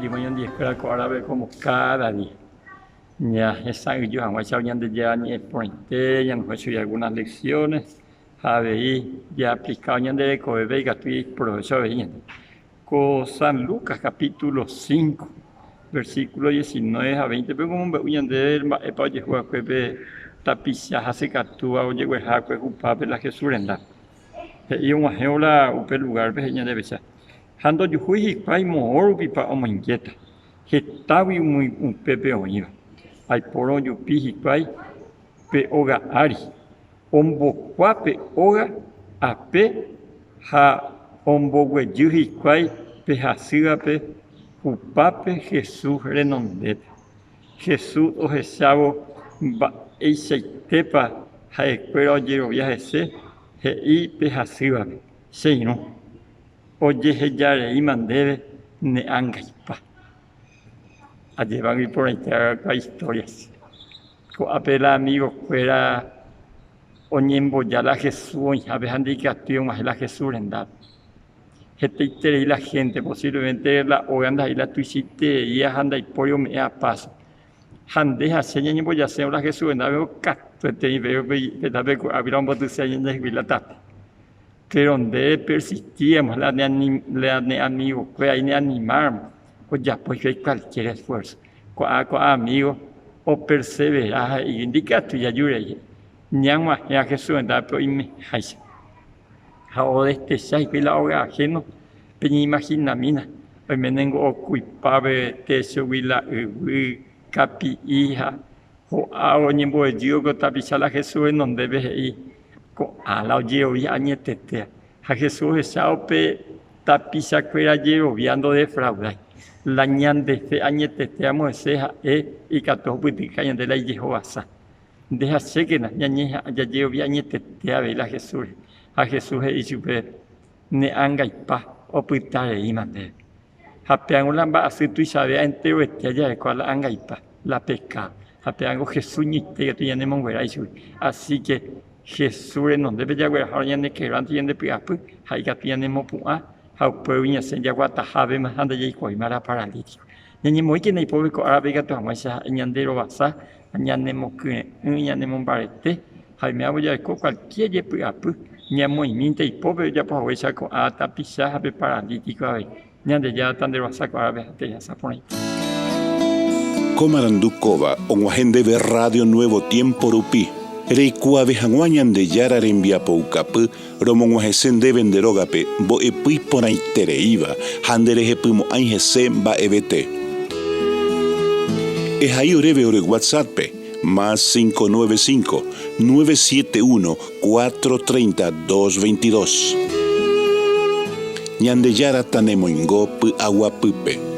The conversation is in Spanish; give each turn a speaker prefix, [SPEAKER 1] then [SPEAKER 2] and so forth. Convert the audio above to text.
[SPEAKER 1] seguimos en la escuela árabe como cada día. Ya esa yo ya ni pointe, ya nos hecho algunas lecciones. Ya aplicado ya de Coebe, y profesor con San Lucas capítulo 5, versículo 19 a 20. Pero como un de para jugar Coebe, tapiza, hace catúa, oye, huejaque, upapel, la Jesús en la. Y un ajeola, upel lugar, veña de besa. Hando yuhui y pai mohor pipa o inquieta. Getawi muy un pepe oído. Hay poro yupi y pai pe oga ari. Ombo cuape oga ape ha ombo hueyu y pai pe hasigape upape Jesús renondete. Jesús o jesabo ba eiseitepa ha escuela oyero viaje he pe hasigape. Sí, ¿no? Oye, ya y mandebe ne angaipa. A llevar y por ahí historias. Apela amigo fuera oñembo ya la Jesús, a veces indicación más la Jesús en da. Y la gente, posiblemente la Oganda y la tuisite y a anda y pollo me a paso. Hande hace ñembo ya sea la Jesús en da veo cato y veo que da veo había un bote se en la tata. Pero donde persistíamos, la de amigos, que hay de animar, pues ya pues hay cualquier esfuerzo. Con amigos, o perseverar y indicar tu ya ayude. Ñama ya Jesús en da pero y me hace. Ahora este sai que la hora ajeno, pero imagina mina. Hoy me tengo ocupado de subir la capi hija, o ahora ni voy yo que tapizar la Jesús en donde ves ahí. A la llevo ya añetete. A Jesús esa pe tapiza cuera llevo viando de fraude. La ñande fe añetete a Moisés y cato putica de la Jehová. Deja sé que la ñañeja ya llevo ya añetete a ver a Jesús. A Jesús y su pe ne anga y pa o puitare y mande. A peango va a ser tu sabe entero este allá de cual anga y pa la pesca. A peango Jesús ni te que ya ne monguera y su. Así que Jesús no debe ya ver ahora ya ne que ran tiene piapu, hay que tiene mopua, ha puedo se ya guata have más anda ya y mara paralítico. Ni muy que nei pobre ko arabe gato amasa ñandero basa, ñane mokune, ñane monbarete, hay me hago ya con cualquier ya piapu, ni movimiento y pobre ya por esa ko ata pisa have paralítico ahí. Ñande ya tan de basa ko arabe te ya sa por ahí.
[SPEAKER 2] Comarandukova, onguajende de Radio Nuevo Tiempo Rupi. Reikua vejanguañan de yara rembia poucapu, romonguajesen de venderogape, bo epui por ahí tereiva, handereje pumo aingese ba ebete. Es ahí oreve ore WhatsApp, más 595-971-430-222. Ñande yara tanemo ingo pu agua pupe.